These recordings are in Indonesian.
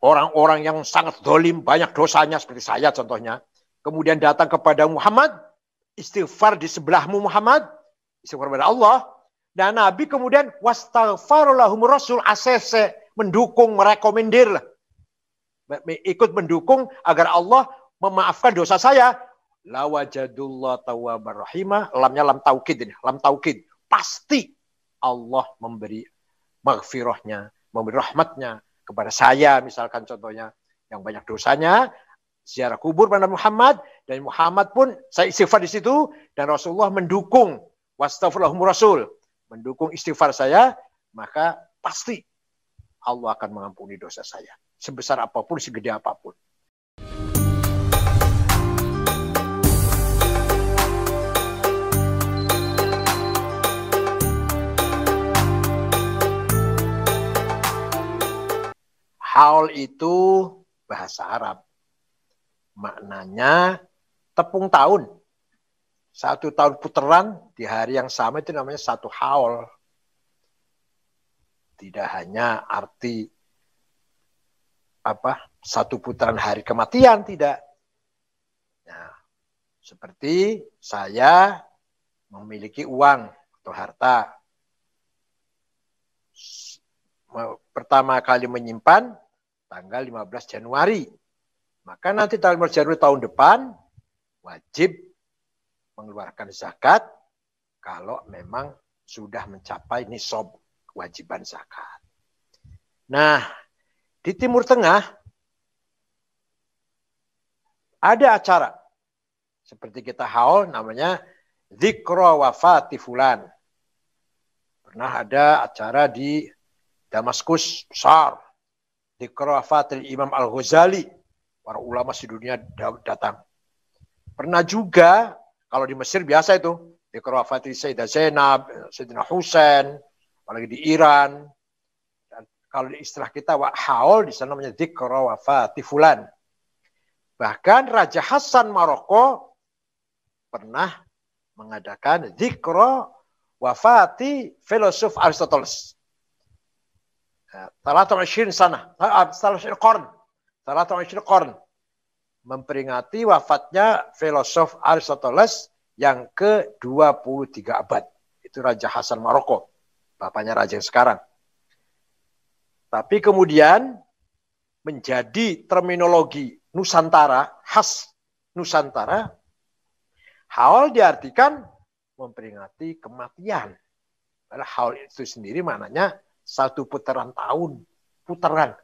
orang-orang yang sangat dolim, banyak dosanya seperti saya contohnya, kemudian datang kepada Muhammad, istighfar di sebelahmu Muhammad, istighfar kepada Allah, dan Nabi kemudian wastaghfarulahum Rasul ACC, mendukung, merekomendir lah, ikut mendukung agar Allah memaafkan dosa saya. La wajadullah tawwabar rahimah, lamnya lam taukid ini, lam taukid. Pasti Allah memberi maghfirahnya, memberi rahmatnya kepada saya, misalkan contohnya yang banyak dosanya, ziarah kubur pada Muhammad, dan Muhammad pun saya istighfar di situ, dan Rasulullah mendukung, wastaghfirulahum Rasul, mendukung istighfar saya, maka pasti Allah akan mengampuni dosa saya, sebesar apapun, segede apapun. Haul itu bahasa Arab. Maknanya tepung tahun. 1 tahun putaran di hari yang sama itu namanya 1 haul. Tidak hanya arti 1 putaran hari kematian, tidak. Nah, seperti saya memiliki uang atau harta. Pertama kali menyimpan tanggal 15 Januari. Maka nanti tanggal 15 Januari tahun depan wajib mengeluarkan zakat kalau memang sudah mencapai nisab kewajiban zakat. Nah, di Timur Tengah ada acara seperti kita haul namanya Dzikra Wafati Fulan. Pernah ada acara di Damaskus besar, Dzikra Wafatil Imam Al-Ghazali, para ulama sedunia datang. Pernah juga kalau di Mesir biasa itu Dzikra Wafatil Sayyidah Zainab, Sayyidina Husain, apalagi di Iran. Dan kalau di istilah kita haul di sana namanya Dzikra Wafati Fulan. Bahkan Raja Hasan Maroko pernah mengadakan Dzikra Wafati filosof Aristoteles. 23 sana, 23 qarn, memperingati wafatnya filosof Aristoteles yang ke-23 abad. Itu Raja Hasan Maroko, bapaknya raja yang sekarang. Tapi kemudian menjadi terminologi Nusantara, khas Nusantara, haul diartikan memperingati kematian. Padahal haul itu sendiri maknanya 1 putaran tahun, putaran.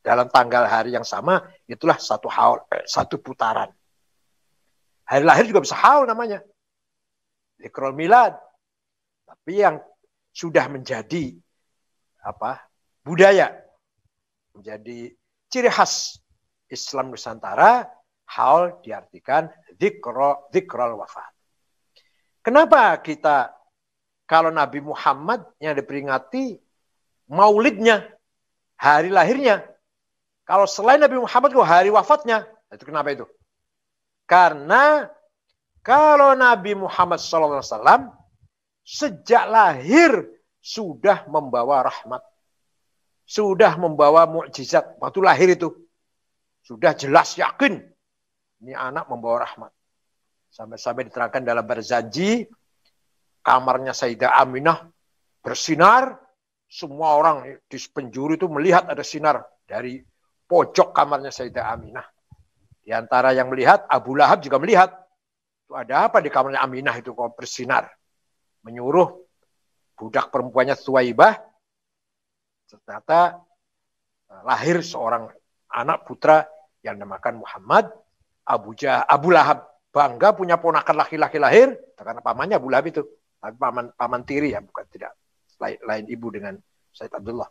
Dalam tanggal hari yang sama, itulah 1 haul, 1 putaran. Hari lahir juga bisa haul namanya. Dzikrul Milad. Tapi yang sudah menjadi budaya, menjadi ciri khas Islam Nusantara, haul diartikan dzikrul wafat. Kenapa kita kalau Nabi Muhammad yang diperingati maulidnya, hari lahirnya. Kalau selain Nabi Muhammad itu hari wafatnya. Itu kenapa itu? Karena kalau Nabi Muhammad SAW sejak lahir sudah membawa rahmat. Sudah membawa mukjizat. Waktu lahir itu. Sudah jelas yakin. Ini anak membawa rahmat. Sampai-sampai diterangkan dalam berjanji. Kamarnya Sayyidah Aminah bersinar, semua orang di penjuru itu melihat ada sinar dari pojok kamarnya Sayyidah Aminah. Di antara yang melihat, Abu Lahab juga melihat. Itu ada apa di kamarnya Aminah itu kok bersinar. Menyuruh budak perempuannya Thuwaibah, ternyata lahir seorang anak putra yang dinamakan Muhammad. Abu Lahab bangga punya ponakan laki-laki lahir, karena pamannya Abu Lahab itu. Tapi paman tiri ya, bukan tidak lain ibu dengan Sayyid Abdullah.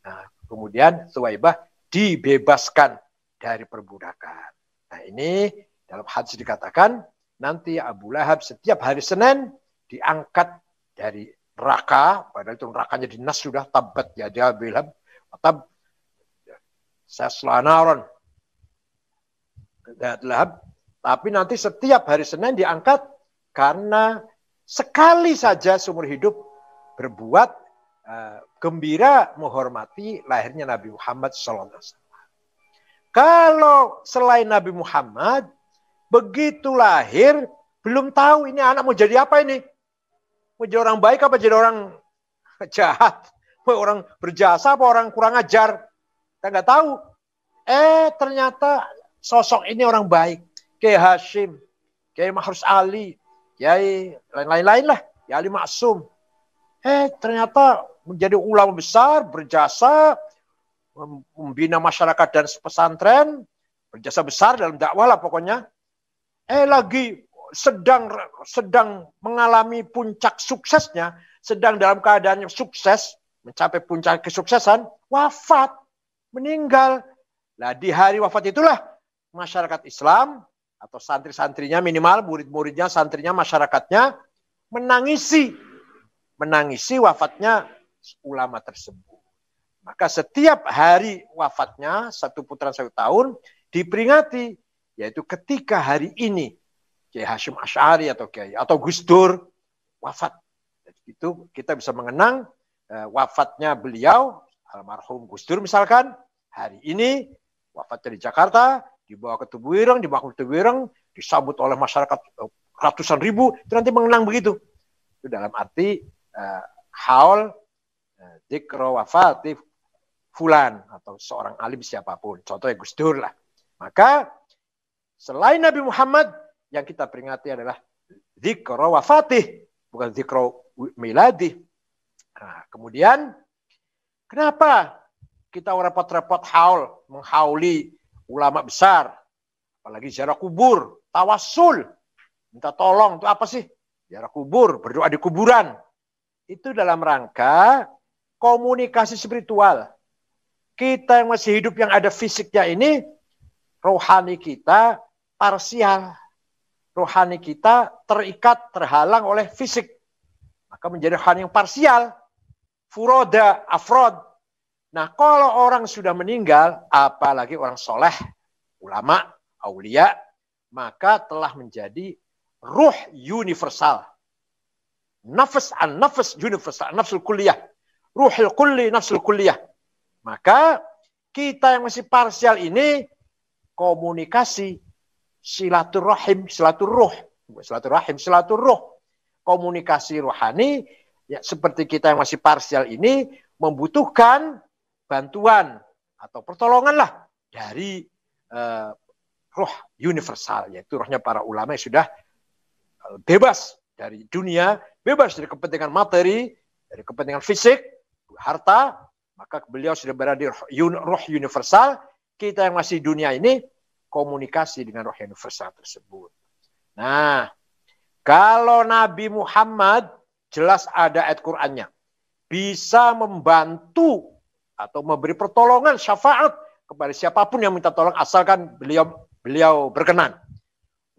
Nah, kemudian Thuwaibah dibebaskan dari perbudakan. Nah, ini dalam hadis dikatakan nanti Abu Lahab setiap hari Senin diangkat dari neraka, padahal itu nerakanya dinas sudah tabat yada Abu Lahab, tab sasla naron. Tapi nanti setiap hari Senin diangkat karena sekali saja seumur hidup berbuat gembira menghormati lahirnya Nabi Muhammad SAW. Kalau selain Nabi Muhammad, begitu lahir, belum tahu ini anak mau jadi apa ini. Mau jadi orang baik apa jadi orang jahat. Mau orang berjasa apa orang kurang ajar. Kita nggak tahu. Ternyata sosok ini orang baik. Kiai Hashim, Kiai Mahrus Ali, Kiai lain-lain lah. Kiai Ali Maksum. Ternyata menjadi ulama besar, berjasa, membina masyarakat dan pesantren, berjasa besar dalam dakwah lah pokoknya. Lagi sedang mengalami puncak suksesnya, sedang dalam keadaan sukses, mencapai puncak kesuksesan, wafat, meninggal. Nah, di hari wafat itulah masyarakat Islam atau santri-santrinya minimal, murid-muridnya, santrinya, masyarakatnya menangisi wafatnya ulama tersebut. Maka setiap hari wafatnya, 1 putaran 1 tahun, diperingati, yaitu ketika hari ini Kiai Hashim Asy'ari atau Gus Dur wafat. Itu kita bisa mengenang wafatnya beliau, almarhum Gus Dur misalkan, hari ini wafatnya di Jakarta, dibawa ke Tebuireng, disambut oleh masyarakat ratusan ribu, itu nanti mengenang begitu. Itu dalam arti haul dzikra wafati fulan atau seorang alim siapapun. Contohnya Gus Dur lah. Maka selain Nabi Muhammad yang kita peringati adalah dzikra wafatih, bukan dzikra miladih. Nah, kemudian kenapa kita repot-repot menghauli ulama besar, apalagi ziarah kubur, tawassul, minta tolong, itu apa sih? Ziarah kubur, berdoa di kuburan. Itu dalam rangka komunikasi spiritual. Kita yang masih hidup yang ada fisiknya ini, rohani kita parsial. Rohani kita terikat, terhalang oleh fisik. Maka menjadi rohani yang parsial. Furoda, afrod. Nah, kalau orang sudah meninggal, apalagi orang soleh, ulama, aulia, maka telah menjadi ruh universal. Nafas universal, nafsul kulliyah. Ruhul kulli, nafsul kulliyah. Maka kita yang masih parsial ini komunikasi silaturahim, silaturruh. Komunikasi rohani, ya, seperti kita yang masih parsial ini membutuhkan bantuan atau pertolongan lah dari roh universal, yaitu rohnya para ulama yang sudah bebas dari dunia, bebas dari kepentingan materi, dari kepentingan fisik, harta, maka beliau sudah berada di roh universal. Kita yang masih dunia ini komunikasi dengan roh universal tersebut. Nah, kalau Nabi Muhammad jelas ada ayat Qur'annya, bisa membantu atau memberi pertolongan, syafaat kepada siapapun yang minta tolong asalkan beliau berkenan.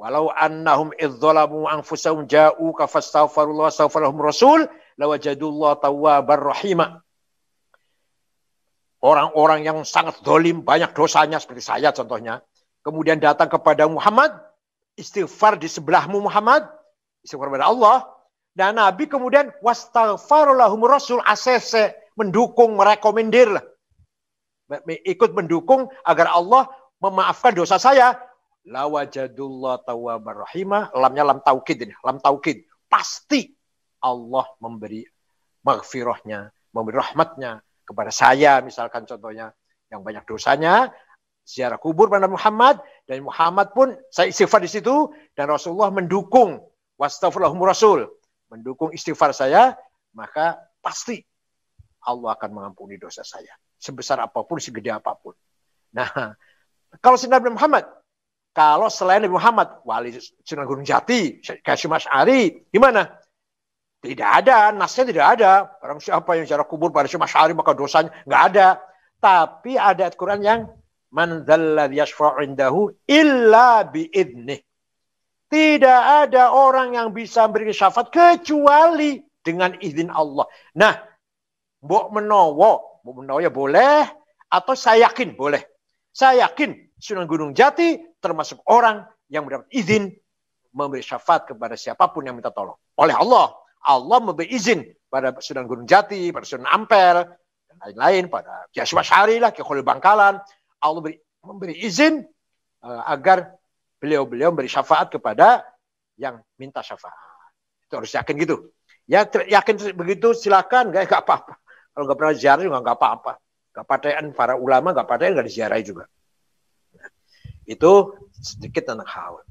Walau annahum idzalamu anfusahum ja'uka fastaghfirullah wastaghfarahum rasul lawajadullah tawwabar rahima. Orang-orang yang sangat zalim, banyak dosanya seperti saya contohnya, kemudian datang kepada Muhammad, istighfar di sebelahmu Muhammad, istighfar kepada Allah, dan Nabi kemudian wastaghfarulahum rasul, ACC, mendukung, merekomendir lah. Ikut mendukung agar Allah memaafkan dosa saya. La wajadullah tawwabar rahimah, lamnya lam taukid ini, lam taukid. Pasti Allah memberi maghfirahnya, memberi rahmatnya kepada saya misalkan contohnya yang banyak dosanya, ziarah kubur pada Muhammad, dan Muhammad pun saya istighfar di situ dan Rasulullah mendukung wastaghfirullah rasul, mendukung istighfar saya, maka pasti Allah akan mengampuni dosa saya sebesar apapun, segede apapun. Nah, kalau Nabi Muhammad, kalau selain Nabi Muhammad, Wali Sunan Gunung Jati, Hashim Asy'ari, gimana? Tidak ada, nasnya tidak ada. Orang siapa yang ziarah kubur pada Hashim Asy'ari maka dosanya nggak ada. Tapi ada ayat Quran yang man dzalladzi yashfa'u 'indahu illa bi'idnih. Tidak ada orang yang bisa memberi syafaat kecuali dengan izin Allah. Nah, mbok menawa ya boleh, atau saya yakin boleh. Saya yakin Sunan Gunung Jati termasuk orang yang mendapat izin memberi syafaat kepada siapapun yang minta tolong oleh Allah. Allah memberi izin pada Sunan Gunung Jati, pada Sunan Ampel, lain-lain, pada Kiai Hasyim Asy'ari lah, Kiai Khalil Bangkalan, Allah memberi izin agar beliau-beliau memberi syafaat kepada yang minta syafaat. Itu harus yakin gitu. Ya yakin begitu silakan, nggak apa-apa. Kalau nggak pernah ziarah juga nggak apa-apa. Nggak patean para ulama, nggak patean nggak diziarahi juga. Itu sedikit tentang haul.